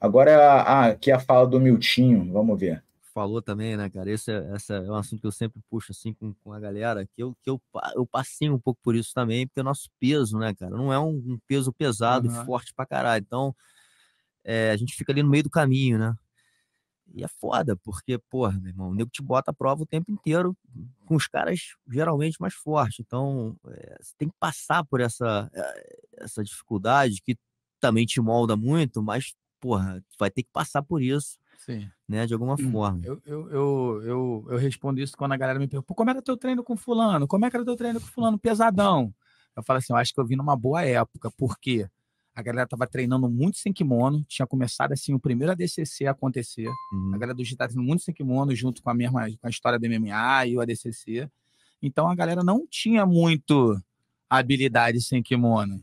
Agora, aqui a fala do Miltinho, vamos ver. Falou também, né, cara? Esse é um assunto que eu sempre puxo assim com a galera, eu passei um pouco por isso também, porque o nosso peso, né, cara, não é um peso pesado e Aham. forte pra caralho. Então, a gente fica ali no meio do caminho, né? E é foda, porque, porra, meu irmão, o nego te bota à prova o tempo inteiro com os caras geralmente mais fortes. Então, você tem que passar por essa dificuldade que também te molda muito, mas, porra, vai ter que passar por isso, Sim. né, de alguma forma. Eu respondo isso quando a galera me pergunta: "Pô, como era teu treino com fulano? Como é que era teu treino com fulano? Pesadão." Eu falo assim: eu acho que eu vim numa boa época, porque a galera tava treinando muito sem kimono, tinha começado assim o primeiro ADCC a acontecer. A galera do jiu treinando muito sem kimono, junto com com a história do MMA e o ADCC. Então a galera não tinha muito habilidade sem kimono.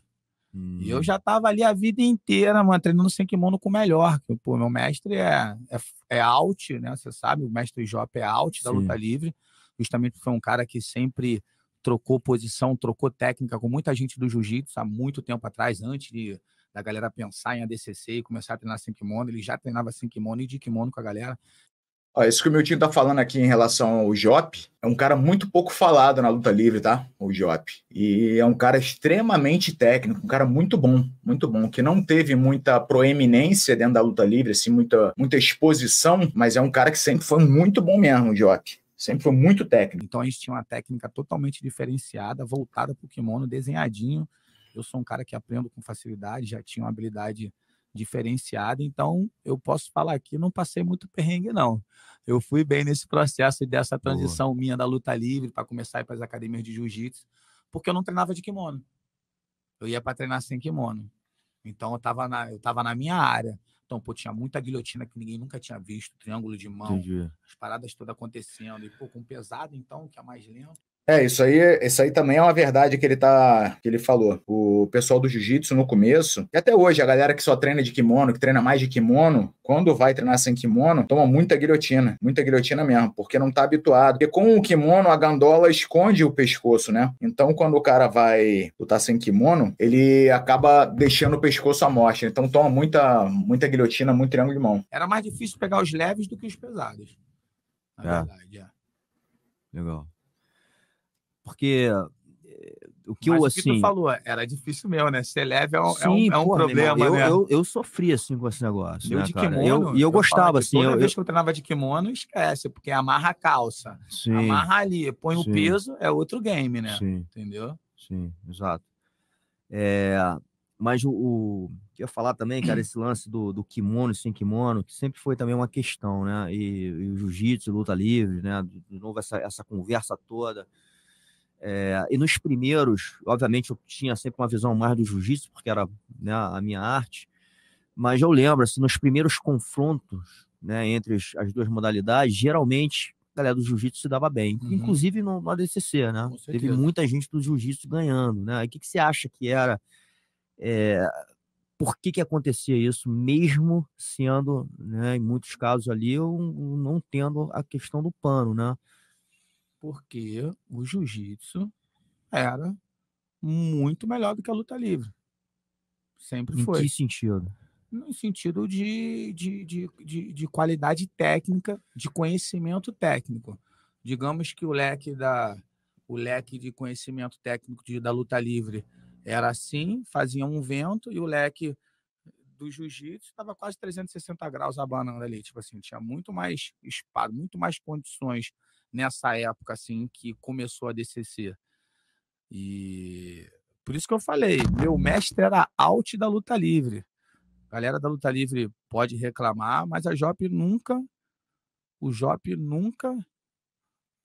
E eu já tava ali a vida inteira, mano, treinando sem kimono com o melhor. Pô, meu mestre é out, né? Você sabe, o mestre Jop é out da luta Sim. livre. Justamente foi um cara que sempre trocou posição, trocou técnica com muita gente do jiu-jitsu há muito tempo atrás, antes da galera pensar em ADCC e começar a treinar sem kimono. Ele já treinava sem kimono e de kimono com a galera. Ó, isso que o meu time tá falando aqui em relação ao Jop, é um cara muito pouco falado na luta livre, tá? O Jop. E é um cara extremamente técnico, um cara muito bom, que não teve muita proeminência dentro da luta livre, assim, muita exposição, mas é um cara que sempre foi muito bom mesmo, o Jop. Sempre foi muito técnico. Então a gente tinha uma técnica totalmente diferenciada, voltada para o kimono, desenhadinho. Eu sou um cara que aprendo com facilidade, já tinha uma habilidade diferenciada, então eu posso falar que não passei muito perrengue, não. Eu fui bem nesse processo dessa transição minha da luta livre para começar a ir para as academias de jiu-jitsu, porque eu não treinava de kimono. Eu ia para treinar sem kimono. Então eu tava na minha área. Então, pô, tinha muita guilhotina que ninguém nunca tinha visto, triângulo de mão, Entendi. as paradas todas acontecendo. E, pô, com pesado, então, que é mais lento. Isso aí também é uma verdade que ele falou. O pessoal do jiu-jitsu no começo, e até hoje, a galera que só treina de kimono, que treina mais de kimono, quando vai treinar sem kimono, toma muita guilhotina mesmo, porque não tá habituado. Porque com o kimono, a gandola esconde o pescoço, né? Então, quando o cara vai lutar sem kimono, ele acaba deixando o pescoço à mostra. Então, toma muita guilhotina, muito triângulo de mão. Era mais difícil pegar os leves do que os pesados. Na verdade, Legal. Porque o que mas eu, o que tu assim... falou, era difícil mesmo, né? Ser leve Sim, é um porra, meu irmão, problema, né? eu sofri, assim, com esse negócio, Eu né, de cara? kimono, E eu gostava, assim... toda vez que eu treinava de kimono, esquece, porque amarra a calça, Sim, amarra ali, põe o sim, peso, é outro game, né? sim, Entendeu? sim, exato. Mas o que eu ia falar também, cara, esse lance do kimono sem kimono, que sempre foi também uma questão, né? E o jiu-jitsu, luta livre, né? De novo, essa conversa toda. E nos primeiros, obviamente, eu tinha sempre uma visão mais do jiu-jitsu, porque era, né, a minha arte, mas eu lembro, assim, nos primeiros confrontos, né, entre as duas modalidades, geralmente a galera do jiu-jitsu se dava bem, inclusive no ADCC, né? Com Teve certeza. muita gente do jiu-jitsu ganhando, né? E o que você acha que era... por que acontecia isso, mesmo sendo, né, em muitos casos ali, eu não tendo a questão do pano, né? Porque o jiu-jitsu era muito melhor do que a luta livre. Sempre Em que foi. sentido? No sentido de qualidade técnica, de conhecimento técnico. Digamos que o leque de conhecimento técnico da luta livre era assim, fazia um vento, e o leque do jiu-jitsu estava quase 360 graus abanando ali. Tipo assim, tinha muito mais espaço, muito mais condições nessa época assim que começou a DCC. E por isso que eu falei, meu mestre era out da luta livre. A galera da luta livre pode reclamar, mas o Jop nunca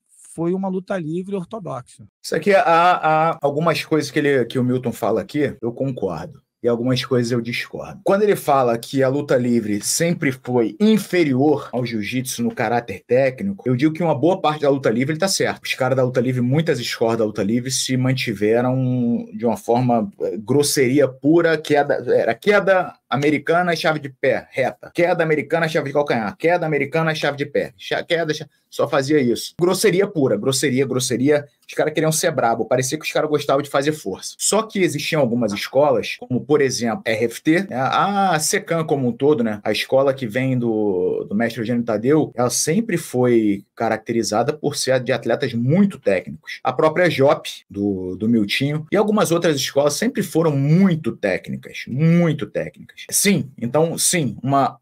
foi uma luta livre ortodoxa. Isso aqui, há algumas coisas que o Milton fala aqui, eu concordo. E algumas coisas eu discordo. Quando ele fala que a luta livre sempre foi inferior ao jiu-jitsu no caráter técnico, eu digo que uma boa parte da luta livre ele tá certo. Os caras da luta livre, muitas escolas da luta livre se mantiveram de uma forma grosseria pura, queda americana, chave de pé, reta. Queda americana, chave de calcanhar. Queda americana, chave de pé. Só fazia isso. Grosseria pura, grosseria. Os caras queriam ser brabo. Parecia que os caras gostavam de fazer força. Só que existiam algumas escolas, como, por exemplo, RFT, a Secan como um todo, né? A escola que vem do mestre Eugênio Tadeu, ela sempre foi caracterizada por ser de atletas muito técnicos. A própria JOP, do Miltinho, e algumas outras escolas sempre foram muito técnicas. Muito técnicas. Sim, então, sim, uma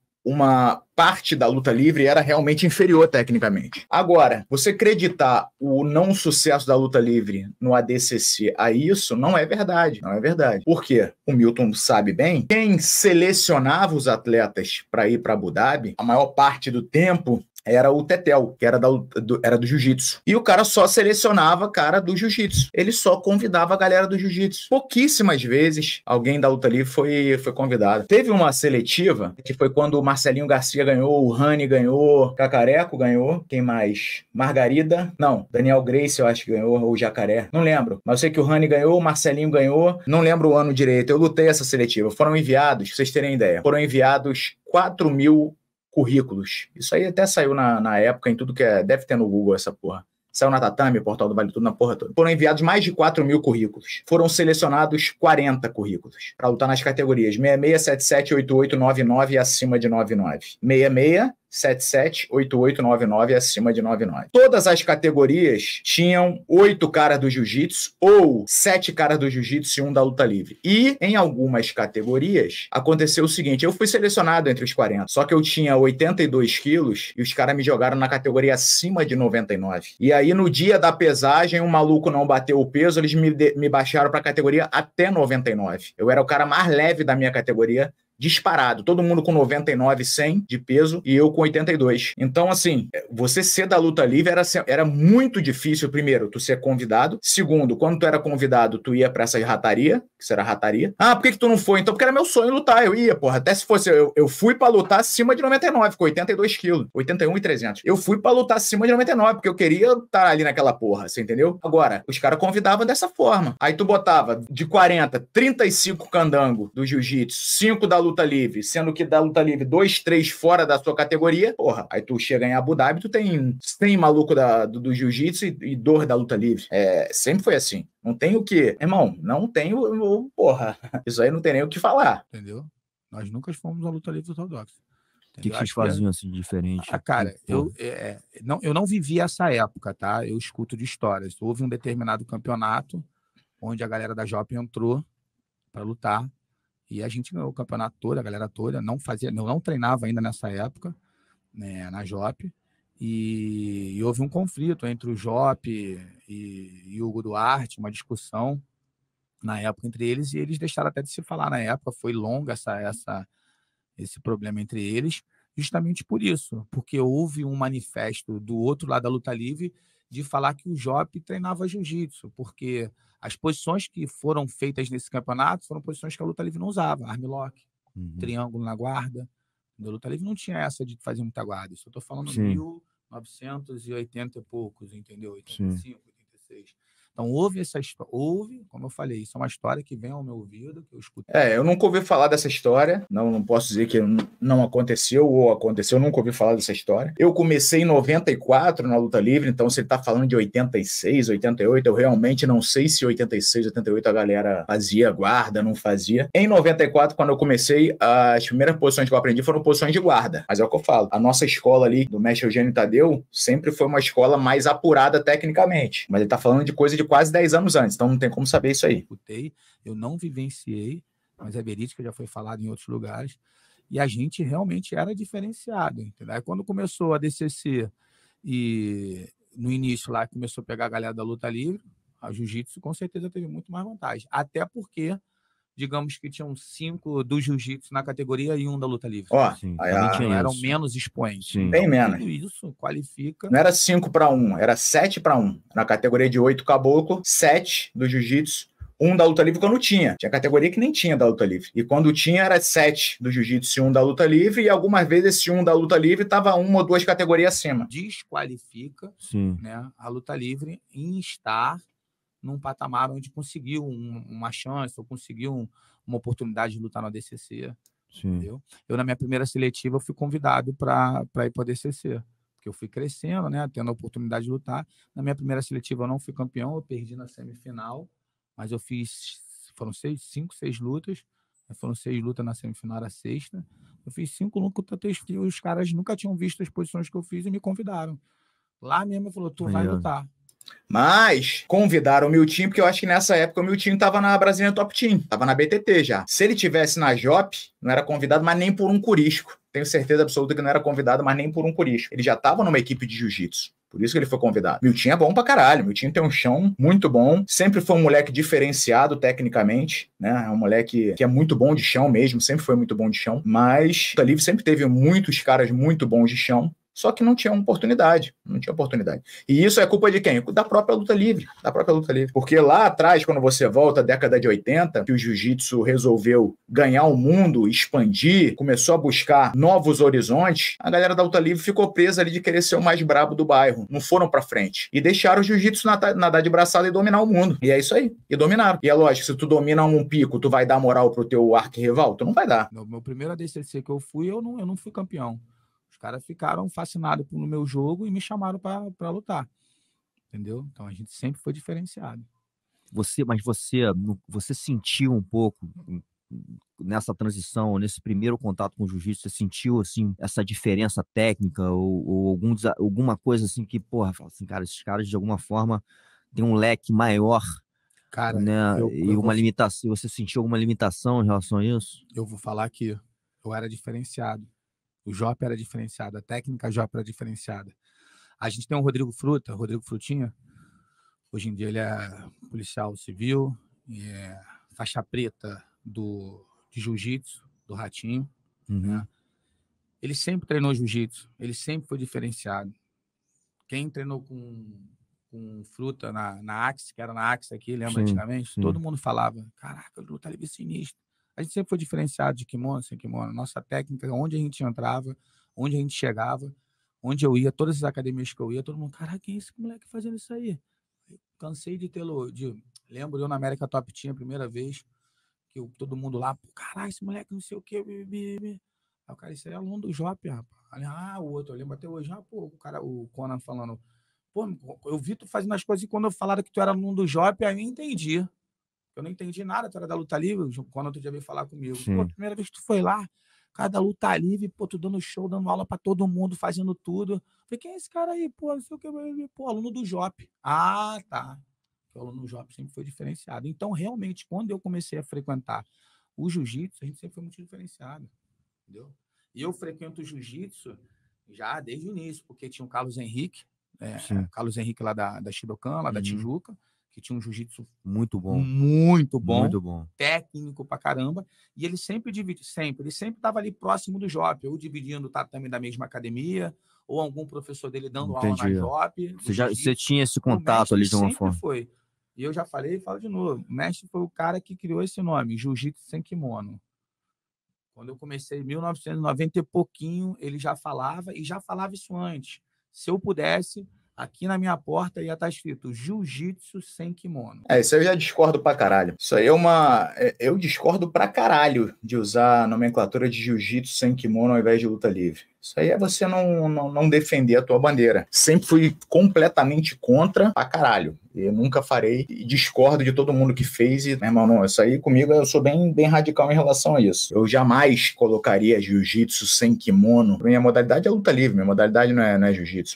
parte da luta livre era realmente inferior tecnicamente. Agora, você acreditar o não sucesso da luta livre no ADCC a isso não é verdade. Não é verdade. Por quê? O Milton sabe bem, quem selecionava os atletas para ir para Abu Dhabi, a maior parte do tempo, era o Tetel, que era do jiu-jitsu. E o cara só selecionava cara do jiu-jitsu. Ele só convidava a galera do jiu-jitsu. Pouquíssimas vezes alguém da luta livre foi convidado. Teve uma seletiva, que foi quando o Marcelinho Garcia ganhou, o Rani ganhou, Cacareco ganhou, quem mais? Margarida? Não, Daniel Grace eu acho que ganhou, ou Jacaré. Não lembro. Mas eu sei que o Rani ganhou, o Marcelinho ganhou. Não lembro o ano direito. Eu lutei essa seletiva. Foram enviados, pra vocês terem ideia, foram enviados 4.000 currículos. Isso aí até saiu na época em tudo que deve ter no Google essa porra. Saiu na Tatame, Portal do Vale Tudo, na porra toda. Foram enviados mais de 4.000 currículos. Foram selecionados 40 currículos para lutar nas categorias 66, 77, 88, 99 e acima de 99. 66, 77, 88, 99 e acima de 99. Todas as categorias tinham 8 caras do jiu-jitsu ou 7 caras do jiu-jitsu e 1 da luta livre. E em algumas categorias aconteceu o seguinte, eu fui selecionado entre os 40, só que eu tinha 82 quilos e os caras me jogaram na categoria acima de 99. E aí no dia da pesagem, um maluco não bateu o peso, eles me baixaram para a categoria até 99. Eu era o cara mais leve da minha categoria, disparado, todo mundo com 99, 100 de peso e eu com 82. Então, assim, você ser da luta livre era muito difícil, primeiro, tu ser convidado. Segundo, quando tu era convidado, tu ia pra essa rataria, que será rataria. Ah, por que tu não foi? Então, porque era meu sonho lutar, eu ia, porra. Até se fosse, eu fui pra lutar acima de 99, com 82 quilos, 81 e 300. Eu fui pra lutar acima de 99, porque eu queria estar ali naquela porra, você entendeu? Agora, os caras convidavam dessa forma. Aí tu botava de 40, 35 candango do jiu-jitsu, 5 da luta livre, sendo que da luta livre 2, 3 fora da sua categoria, porra, aí tu chega em Abu Dhabi, tu tem 100 maluco do jiu-jitsu e 2 da luta livre. Sempre foi assim. Não tem o que, irmão, não tenho, porra, isso aí não tem nem o que falar. Entendeu? Nós nunca fomos à luta livre ortodoxa. O que vocês faziam assim diferente? Cara, eu não vivi essa época, tá? Eu escuto de histórias. Houve um determinado campeonato onde a galera da JOP entrou para lutar. E a gente ganhou o campeonato todo, a galera toda, eu não treinava ainda nessa época, né, na JOP, e houve um conflito entre o JOP e o Hugo Duarte, uma discussão na época entre eles, e eles deixaram até de se falar na época, foi longa esse problema entre eles, justamente por isso, porque houve um manifesto do outro lado da luta livre de falar que o JOP treinava jiu-jitsu, porque as posições que foram feitas nesse campeonato foram posições que a luta livre não usava. Armlock, triângulo na guarda. A luta livre não tinha essa de fazer muita guarda. Isso eu estou falando 1980 e poucos, entendeu? 85, 86. Então, houve essa história. Como eu falei, isso é uma história que vem ao meu ouvido, que eu escutei. Eu nunca ouvi falar dessa história. Não posso dizer que não aconteceu ou aconteceu. Eu nunca ouvi falar dessa história. Eu comecei em 94 na luta livre, então se ele está falando de 86, 88, eu realmente não sei se 86, 88 a galera fazia guarda, não fazia. Em 94, quando eu comecei, as primeiras posições que eu aprendi foram posições de guarda. Mas é o que eu falo. A nossa escola ali, do mestre Eugênio Tadeu, sempre foi uma escola mais apurada tecnicamente. Mas ele está falando de coisa de quase 10 anos antes, então não tem como saber isso aí. Eu não vivenciei, mas é verídico, já foi falado em outros lugares, e a gente realmente era diferenciado, entendeu? Aí quando começou a DCC e no início lá começou a pegar a galera da luta livre, a jiu-jitsu com certeza teve muito mais vantagem, até porque digamos que tinham 5 do jiu-jitsu na categoria e 1 da luta livre. Eram menos expoentes. Bem menos. Tudo isso qualifica. Não era 5-1, era 7-1. Na categoria de 8 caboclo, 7 do jiu-jitsu, 1 da luta livre quando tinha. Tinha categoria que nem tinha da luta livre. E quando tinha era 7 do jiu-jitsu e 1 da luta livre, e algumas vezes esse 1 da luta livre estava 1 ou 2 categorias acima. Desqualifica, né, a luta livre em estar num patamar onde conseguiu uma chance ou conseguiu uma oportunidade de lutar no ADCC. Entendeu? Eu, na minha primeira seletiva, eu fui convidado para ir para o DCC, porque eu fui crescendo, né, tendo a oportunidade de lutar. Na minha primeira seletiva, eu não fui campeão, eu perdi na semifinal, mas eu fiz, foram 5, 6 lutas, foram 6 lutas na semifinal, era a sexta. Eu fiz 5 lutas e os caras nunca tinham visto as posições que eu fiz e me convidaram. Lá mesmo ele falou, tu vai lutar. Mas convidaram o Miltinho, porque eu acho que nessa época o Miltinho estava na Brasília Top Team, estava na BTT já. Se ele tivesse na JOP, não era convidado, mas nem por um curisco. Tenho certeza absoluta que não era convidado, mas nem por um curisco. Ele já estava numa equipe de jiu-jitsu. Por isso que ele foi convidado. Miltinho é bom pra caralho. Miltinho tem um chão muito bom. Sempre foi um moleque diferenciado tecnicamente, né? É um moleque que é muito bom de chão mesmo. Sempre foi muito bom de chão. Mas o Luta Livre sempre teve muitos caras muito bons de chão. Só que não tinha oportunidade. Não tinha oportunidade. E isso é culpa de quem? Da própria luta livre. Da própria luta livre. Porque lá atrás, quando você volta, década de 80, que o jiu-jitsu resolveu ganhar o mundo, expandir, começou a buscar novos horizontes, a galera da luta livre ficou presa ali de querer ser o mais brabo do bairro. Não foram pra frente. E deixaram o jiu-jitsu nadar de braçada e dominar o mundo. E é isso aí. E dominaram. E é lógico, se tu domina um pico, tu vai dar moral pro teu arquirrival? Tu não vai dar. No meu primeiro ADCC que eu fui, eu não fui campeão. Os caras ficaram fascinados no meu jogo e me chamaram para lutar. Entendeu? Então a gente sempre foi diferenciado. Mas você sentiu um pouco nessa transição, nesse primeiro contato com o jiu-jitsu, você sentiu assim essa diferença técnica ou alguma coisa assim que, porra, fala assim, cara, esses caras de alguma forma têm um leque maior, cara, né? E uma limitação, você sentiu alguma limitação em relação a isso? Eu vou falar que eu era diferenciado. O JOP era diferenciado, a técnica JOP era diferenciada. A gente tem o Rodrigo Frutinha. Hoje em dia ele é policial civil, é faixa preta de jiu-jitsu, do Ratinho. Né? Ele sempre treinou jiu-jitsu, ele sempre foi diferenciado. Quem treinou com Fruta na Axe, que era na Axe aqui, lembra antigamente? Sim. Todo mundo falava, caraca, luta livre sinistro. A gente sempre foi diferenciado de kimono, sem kimono. Nossa técnica, onde a gente entrava, onde a gente chegava, onde eu ia, todas as academias que eu ia, todo mundo, caraca, quem é esse moleque fazendo isso aí? Cansei de tê-lo. Lembro eu na América Top Team a primeira vez, que todo mundo lá, caralho, esse moleque não sei o quê. Aí o cara, isso aí é aluno do JOP, rapaz. O outro, eu lembro até hoje, o Conan falando, pô, eu vi tu fazendo as coisas e quando eu falaram que tu era aluno do JOP, aí eu entendi. Eu não entendi nada, tu era da luta livre, quando outro dia veio falar comigo. Pô, primeira vez que tu foi lá, cara da luta livre, pô, tu dando show, dando aula pra todo mundo, fazendo tudo. Falei, quem é esse cara aí? Pô, não sei o que, pô, aluno do JOP. Ah, tá. O aluno do JOP sempre foi diferenciado. Então, realmente, quando eu comecei a frequentar o jiu-jitsu, a gente sempre foi muito diferenciado, entendeu? E eu frequento o jiu-jitsu já desde o início, porque tinha o Carlos Henrique, Carlos Henrique lá da Shidokan, lá da Tijuca, que tinha um jiu-jitsu muito bom, técnico pra caramba, e ele sempre ele sempre estava ali próximo do JOP, ou dividindo o tatame da mesma academia, ou algum professor dele dando aula na JOP. Você tinha esse contato ali de uma forma. Foi. E eu já falei e falo de novo, o mestre foi o cara que criou esse nome, Jiu-Jitsu sem kimono. Quando eu comecei em 1990 e pouquinho, ele já falava, e já falava isso antes. Se eu pudesse, aqui na minha porta ia estar escrito Jiu-Jitsu sem kimono. Isso aí eu já discordo pra caralho. Isso aí eu discordo pra caralho de usar a nomenclatura de Jiu-Jitsu sem kimono ao invés de luta livre. Isso aí é você não defender a tua bandeira. Sempre fui completamente contra pra caralho. Eu nunca farei e discordo de todo mundo que fez. E, meu irmão, não, isso aí comigo eu sou bem radical em relação a isso. Eu jamais colocaria jiu-jitsu sem kimono. Minha modalidade é luta livre, minha modalidade não é jiu-jitsu.